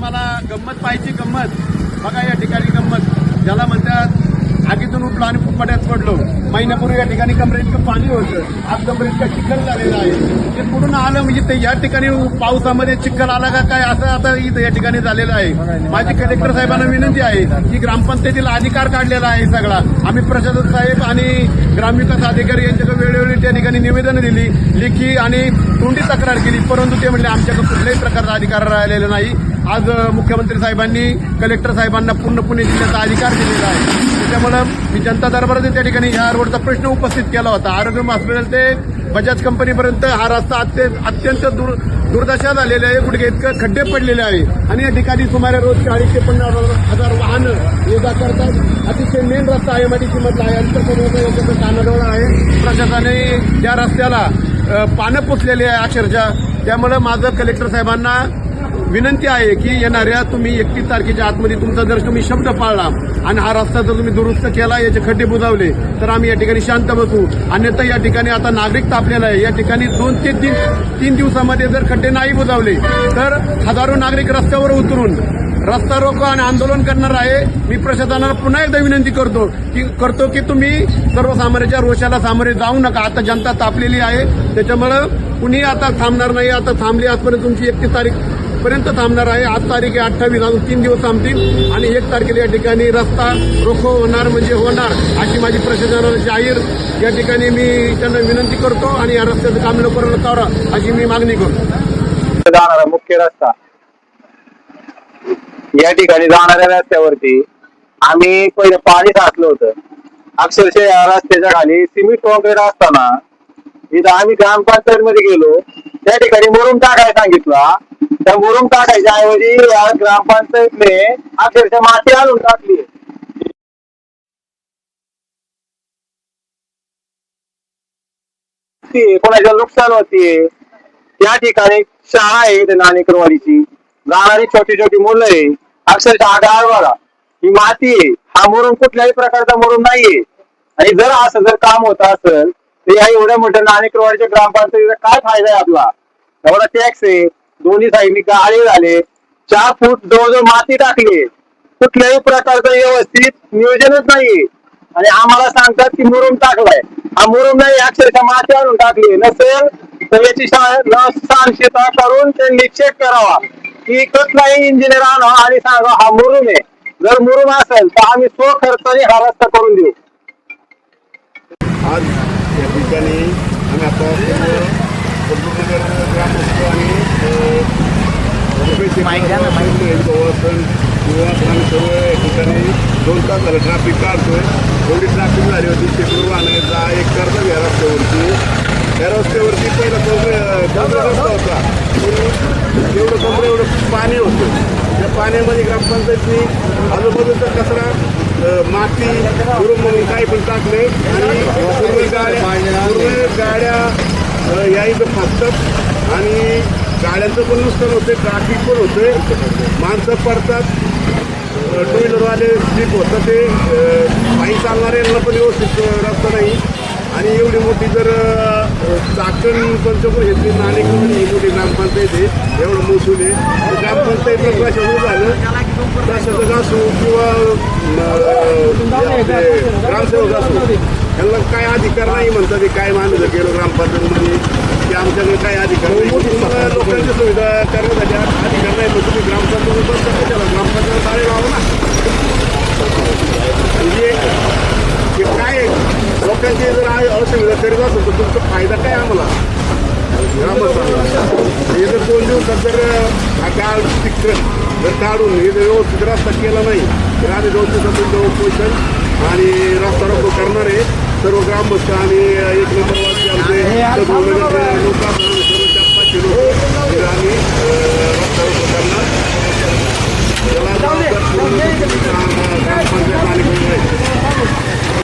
तुम्हाला गंमत पाहायची गंमत बघा. या ठिकाणी गंमत ज्याला म्हणतात आगीतून उठलो आणि फुफाट्यात पडलो. महिन्यापूर्वी या ठिकाणी कमरे इतकं पाणी होतं, आज कमरे इतकं चिखल झालेलं आहे. ते कुठून आलं म्हणजे ते या ठिकाणी पावसामध्ये चिखल आला का काय असं आता इथं या ठिकाणी झालेलं आहे. माझी कलेक्टर साहेबांना विनंती आहे की ग्रामपंचायतीला अधिकार काढलेला आहे सगळा. आम्ही प्रशासक साहेब आणि ग्रामविकास अधिकारी यांच्याकडे वेळोवेळी त्या ठिकाणी निवेदन दिली, लेखी आणि तोंडी तक्रार केली, परंतु ते म्हणले आमच्याकडे कुठल्याही प्रकारचा अधिकार राहिलेला नाही. आज मुख्यमंत्री साहेबांनी कलेक्टर साहेबांना पूर्ण पुणे जिल्ह्याचा अधिकार दिलेला आहे. त्याच्यामुळे मी जनता दरबारात त्या ठिकाणी या रोडचा प्रश्न उपस्थित केला होता. आरोग्य हॉस्पिटल ते बजाज कंपनीपर्यंत हा रस्ता अत्यंत दुर्दशा झालेली आहे. गुडघे इतकं खड्डे पडलेले आहे आणि या ठिकाणी सुमारे रोज 40 ते 50,000 वाहनं ये जा करतात. अतिशय मेन रस्ता आहे, मधीची मधला आहे, अंतरप्रदेश कानाजवळ आहे. प्रशासनाने या रस्त्याला पानं पुसलेली आहे अक्षरशः. त्यामुळे माझं कलेक्टर साहेबांना विनंती आहे की येणाऱ्या तुम्ही 31 तारखेच्या आतमध्ये तुमचा जर तुम्ही शब्द पाळला आणि हा रस्ता जर तुम्ही दुरुस्त केला, याचे खड्डे बुजवले तर आम्ही या ठिकाणी शांत बसू. अन्यथा या ठिकाणी आता नागरिक तापलेला आहे. या ठिकाणी 2 ते 3 दिवसामध्ये जर खड्डे नाही बुजवले तर हजारो नागरिक रस्त्यावर उतरून रस्ता रोको आणि आंदोलन करणार आहे. मी प्रशासनाला पुन्हा एकदा विनंती करतो की तुम्ही सर्वसामान्यांच्या रोषाला सामोरे जाऊ नका. आता जनता तापलेली आहे, त्याच्यामुळं कुणी आता थांबणार नाही. आता थांबली आजपर्यंत तुमची 31 तारीखपर्यंत थांबणार आहे. आज तारीख आहे 28, अजून 3 दिवस थांबतील आणि 1 तारखेला या ठिकाणी रस्ता रोखो होणार म्हणजे होणार अशी माझी प्रशासनाला जाहीर या ठिकाणी मी त्यांना विनंती करतो आणि या रस्त्याचं काम लवकरात करा अशी मी मागणी करतो. जाणारा मुख्य रस्ता या ठिकाणी जाणाऱ्या रस्त्यावरती आम्ही पहिले पाणी साचलं होतं. अक्षरशः या रस्त्याच्या खाली सिमेंट काँक्रीट असताना इथं आम्ही ग्रामपंचायत मध्ये गेलो, त्या ठिकाणी मुरुम टाकायला सांगितला. त्या मुरुम टाकायच्या ऐवजी या ग्रामपंचायतने अक्षरशः माती आणून टाकली. कोणाच्या नुकसान होतीये. त्या ठिकाणी शाळा आहे नाणेकरवाडीची, जाणारी छोटी छोटी मुलं आहे. अक्षरशः बघा ही माती आहे. हा मुरुम कुठल्याही प्रकारचा मुरुम नाहीये. आणि जर असं जर काम होत असेल तर या एवढ्या मोठ्या नाणेकरवाडीच्या ग्रामपंचायतीचा काय फायदा आहे आपला. एवढा टॅक्स आहे, दोन्ही साईडनी गाळे झाले, 4 फूट जवळजवळ माती टाकली. कुठल्याही प्रकारचं व्यवस्थित नियोजनच नाहीये. आणि आम्हाला सांगतात की मुरुम टाकलाय. हा मुरुम नाही, अक्षरशः माती आणून टाकली. नसेल तर याची शहानिशा करून त्यांनी चेक करावा की कुठलाही इंजिनियर आणा आणि सांगा हा मुरुम आहे. जर मुरुम असेल तर आम्ही स्वखर्चाने हा रस्ता करून देऊ. आज या ठिकाणी आम्ही आता ग्रामस्थ आणि सर्व या ठिकाणी 2 तास झालं ट्रॅफिक काढतोय. एवढी ट्रॅफिक झाली होती, शेकडो वाहनाचा एक करतात या रस्त्यावरती. या रस्त्यावरती पहिला रस्ता होता, एवढं पाणी होतं. त्या पाण्यामध्ये ग्रामपंचायतनी आजूबाजूचा कचरा माती गुरुम म्हणून काही पण टाकले आणि गाड्या या इथं फसतात आणि गाड्यांचं पण नुकसान होते, ट्रॅफिक पण होते, माणसं पडतात, टू व्हीलरवाले स्लिप होतं. ते पायी चालणाऱ्यांना पण व्यवस्थित रस्ता नाही. आणि एवढी मोठी जर चाकण पंचपूर घेतली नाणेकरवाडी ही मोठी ग्रामपंचायत आहे, एवढं महसूल आहे. ग्रामपंचायतला प्रशासन झालं, प्रशासक असो किंवा ग्रामसेवक असो, त्यांना काय अधिकार नाही म्हणतात. ते काय मानलं गेलो ग्रामपंचायतमध्ये की आमच्याकडे काय अधिकार नाही. लोकांची सुविधा करण्यासाठी अधिकार नाही. मग तुम्ही ग्रामपंचायत ग्रामपंचायत आले लावा ना. म्हणजे काय लोकांची जर असुविधा करीत असेल तर तुमचा फायदा काय आम्हाला ग्रामस्थांना. हे जर 2 दिवसात जर हा गाळ चिखल जर काढून हे जर व्यवस्थित रस्ता केला नाही तर आम्ही 2 दिवसात तुमचं उपोषण आणि रस्ता रोको करणार आहे. सर्व ग्रामस्थ आणि 1 नंबरवासी आमचे लोक